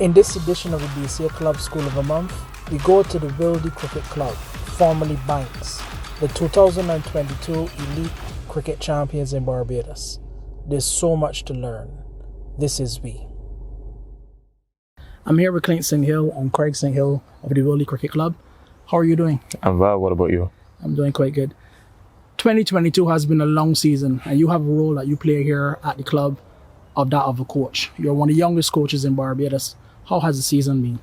In this edition of the BCA Club School of the Month, we go to the Wildey Cricket Club, formerly Banks, the 2022 Elite Cricket Champions in Barbados. There's so much to learn. This is we. I'm here with Clint Singhill and Craig Singhill of the Wildey Cricket Club. How are you doing? I'm well. What about you? I'm doing quite good. 2022 has been a long season, and you have a role that you play here at the club of that of a coach. You're one of the youngest coaches in Barbados. How has the season been?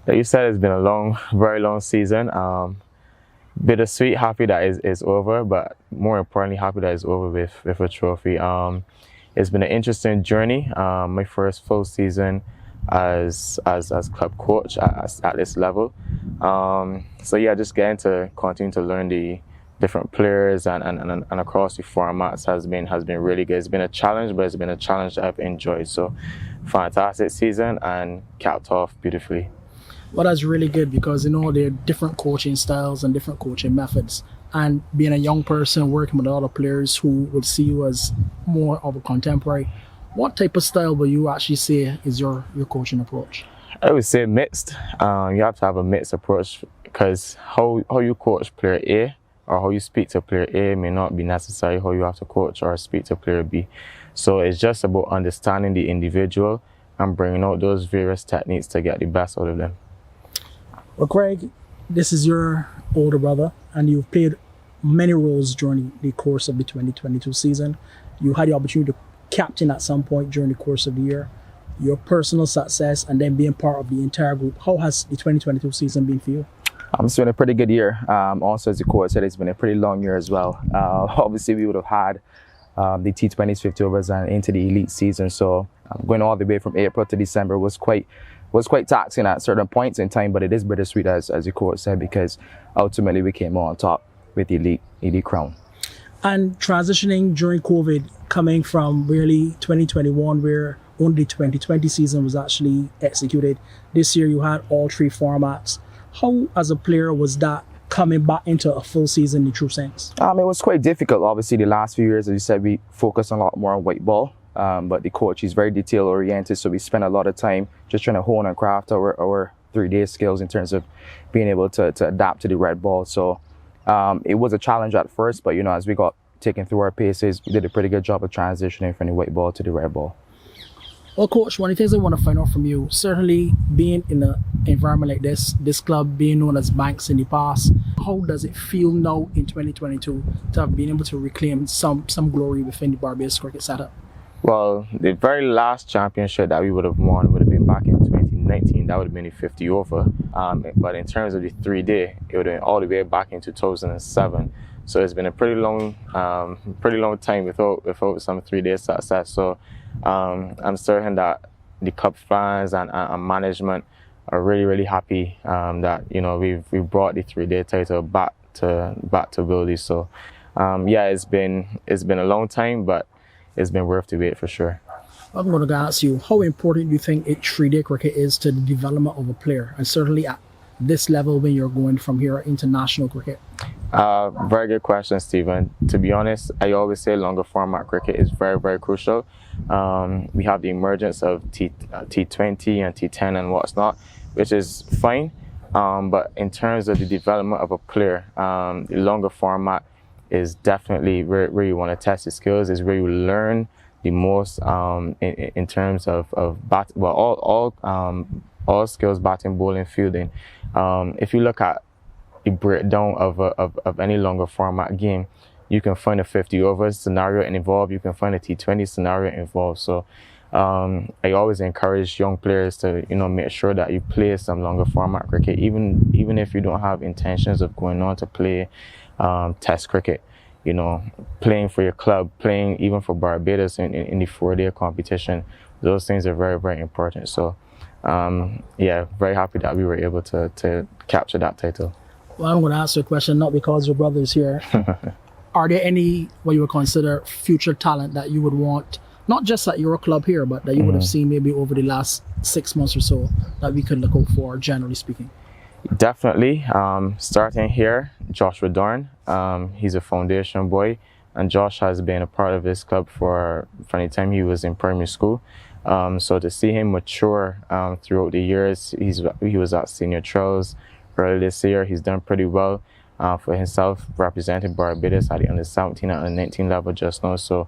Like you said, it's been a very long season. Bittersweet, happy that it's over, but more importantly, happy that it's over with a trophy. It's been an interesting journey. My first full season as club coach at this level. So yeah, just getting to continue to learn the different players and across the formats has been really good. It's been a challenge, but it's been a challenge that I've enjoyed. So fantastic season and capped off beautifully. Well, that's really good because there are different coaching styles and different coaching methods. And being a young person working with a lot of players who would see you as more of a contemporary, what type of style will you actually say is your coaching approach? I would say mixed. You have to have a mixed approach because how you coach player A or how you speak to player A may not be necessarily how you have to coach or speak to player B. So it's just about understanding the individual and bringing out those various techniques to get the best out of them. Well, Craig, this is your older brother, and you've played many roles during the course of the 2022 season. You had the opportunity to captain at some point during the course of the year. Your personal success and then being part of the entire group. How has the 2022 season been for you? It's been a pretty good year. Also, as the coach said, it's been a pretty long year as well. Obviously, we would have had the T20s, 50 overs, and into the elite season. So going all the way from April to December was quite taxing at certain points in time. But it is bittersweet, as the coach said, because ultimately we came on top with the elite crown. And transitioning during COVID, coming from really 2021, where only the 2020 season was actually executed. This year you had all three formats. How, as a player, was that coming back into a full season in true sense? It was quite difficult. Obviously, the last few years, as you said, we focused a lot more on white ball. But the coach is very detail oriented, so we spent a lot of time just trying to hone and craft our 3-day skills in terms of being able to adapt to the red ball. So it was a challenge at first, but as we got taken through our paces, we did a pretty good job of transitioning from the white ball to the red ball. Well, Coach, one of the things I want to find out from you, certainly being in an environment like this club being known as Banks in the past, how does it feel now in 2022 to have been able to reclaim some glory within the Barbados cricket setup? Well, the very last championship that we would have won would have been back in 2019. That would have been a 50 over. But in terms of the 3-day, it would have been all the way back in 2007. So it's been a pretty long time without some 3-day success. So I'm certain that the club fans and management are really happy that we've brought the 3-day title back to Wildey. So yeah, it's been a long time, but it's been worth the wait for sure. I'm going to ask you, how important do you think 3-day cricket is to the development of a player, and certainly at this level when you're going from here into national cricket? Very good question, Stephen. To be honest, I always say longer format cricket is very crucial. We have the emergence of T20 and T10 and what's not, which is fine. But in terms of the development of a player, the longer format is definitely where you want to test your skills, is where you learn the most in terms of all skills, batting, bowling, fielding. If you look at the breakdown of any longer format game, you can find a 50 overs scenario involved, you can find a T20 scenario involved. So I always encourage young players to make sure that you play some longer format cricket, even if you don't have intentions of going on to play test cricket. Playing for your club, playing even for Barbados in the 4-day competition, those things are very important. So yeah, very happy that we were able to capture that title. Well, I'm going to ask you a question, not because your brother is here. Are there any, what you would consider future talent that you would want, not just at your club here, but that you would have seen maybe over the last 6 months or so that we could look out for, generally speaking? Definitely. Starting here, Joshua Dorn. He's a foundation boy, and Josh has been a part of this club from the time he was in primary school. So to see him mature throughout the years, he was at senior trials early this year. He's done pretty well for himself, representing Barbados at the under 17 and under 19 level just now. So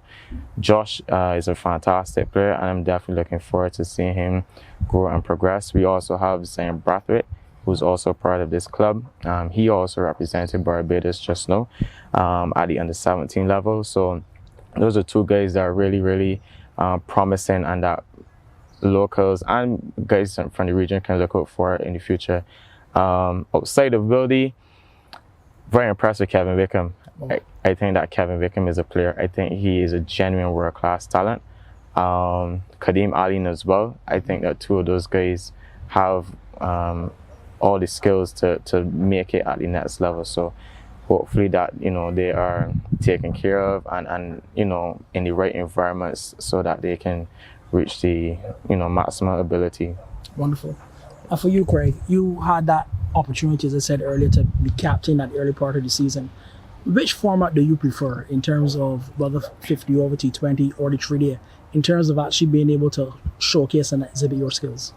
Josh is a fantastic player, and I'm definitely looking forward to seeing him grow and progress. We also have Zane Brathwaite, who's also part of this club. He also represented Barbados just now at the under 17 level. So those are two guys that are really, really promising, and that locals and guys from the region can look out for in the future. Outside of Wildey, very impressed with Kevin Wickham. I think that Kevin Wickham is a player. I think he is a genuine world-class talent. Kadeem Alin as well. I think that two of those guys have all the skills to make it at the next level. So hopefully that, they are taken care of and in the right environments so that they can reach the, maximum ability. Wonderful. And for you, Craig, you had that opportunity, as I said earlier, to be captain at the early part of the season. Which format do you prefer in terms of whether 50 over T20 or the 3-day, in terms of actually being able to showcase and exhibit your skills?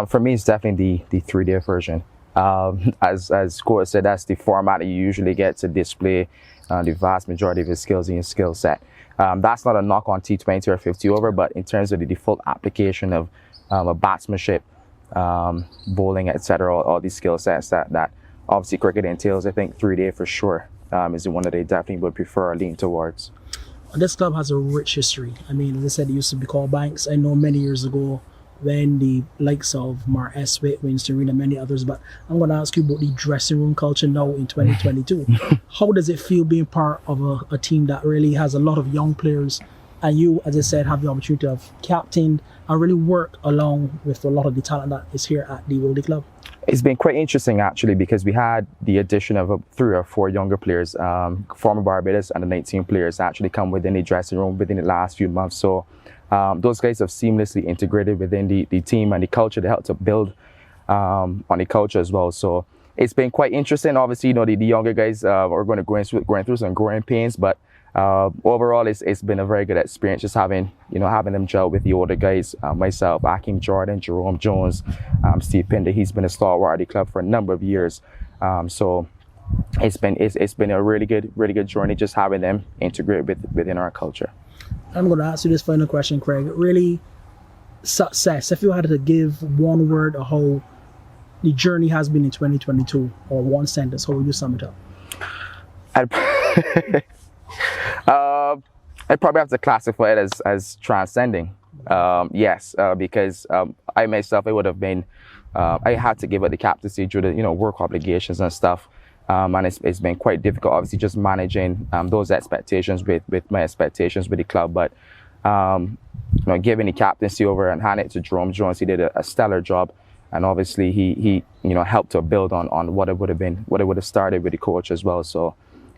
For me, it's definitely the 3-day version. As Cole said, that's the format that you usually get to display the vast majority of your skills in your skill set. That's not a knock on T20 or 50 over, but in terms of the default application of a batsmanship, bowling, etc., all these skill sets that obviously cricket entails, I think 3-day for sure is the one that they definitely would prefer or lean towards. This club has a rich history. I mean, as I said, it used to be called Banks. I know many years ago when the likes of Mar Eswick, Winston Reid, and many others, but I'm going to ask you about the dressing room culture now in 2022. How does it feel being part of a team that really has a lot of young players, and you, as I said, have the opportunity of captain and really work along with a lot of the talent that is here at the Wildey Club? It's been quite interesting actually, because we had the addition of 3 or 4 younger players, former Barbados under 19 players actually come within the dressing room within the last few months. So those guys have seamlessly integrated within the team and the culture. They helped to build on the culture as well. So it's been quite interesting. Obviously, the younger guys are going through some growing pains, but overall it's been a very good experience just having them gel with the older guys, myself, Akeem Jordan, Jerome Jones, Steve Pinder. He's been a stalwart of the club for a number of years. So it's been a really good journey just having them integrate within our culture. I'm going to ask you this final question, Craig. Really, success, if you had to give one word of how the journey has been in 2022, or one sentence, how would you sum it up? I'd probably have to classify it as transcending. Yes, because I myself, it would have been, I had to give up the captaincy due to work obligations and stuff. And it's been quite difficult, obviously, just managing those expectations with my expectations with the club. But giving the captaincy over and handing it to Jerome Jones, he did a stellar job, and obviously he helped to build on what it would have started with the coach as well. So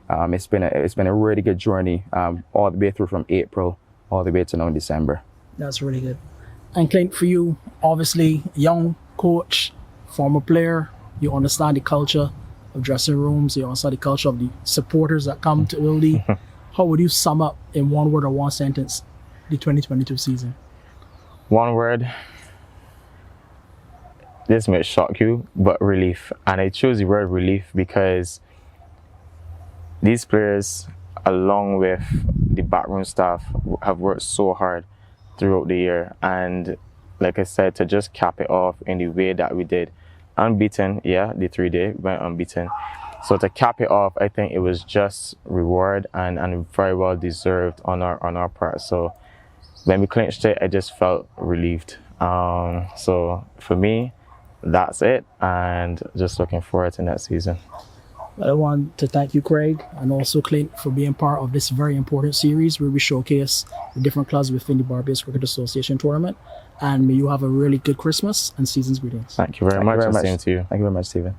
it's been a really good journey all the way through from April all the way to now in December. That's really good. And Clint, for you, obviously, young coach, former player, you understand the culture of dressing rooms, you understand the culture of the supporters that come to Wildey. How would you sum up in one word or one sentence the 2022 season? One word. This may shock you, but relief. And I choose the word relief because these players, along with the backroom staff, have worked so hard throughout the year. And like I said, to just cap it off in the way that we did, unbeaten, yeah, the 3-day went unbeaten. So to cap it off, I think it was just reward and very well deserved on our part. So when we clinched it, I just felt relieved. So for me, that's it, and just looking forward to next season. I want to thank you, Craig, and also Clint, for being part of this very important series where we showcase the different clubs within the Barbados Cricket Association tournament. And may you have a really good Christmas and season's greetings. Thank you very much. Same to you. Thank you very much, Stephen.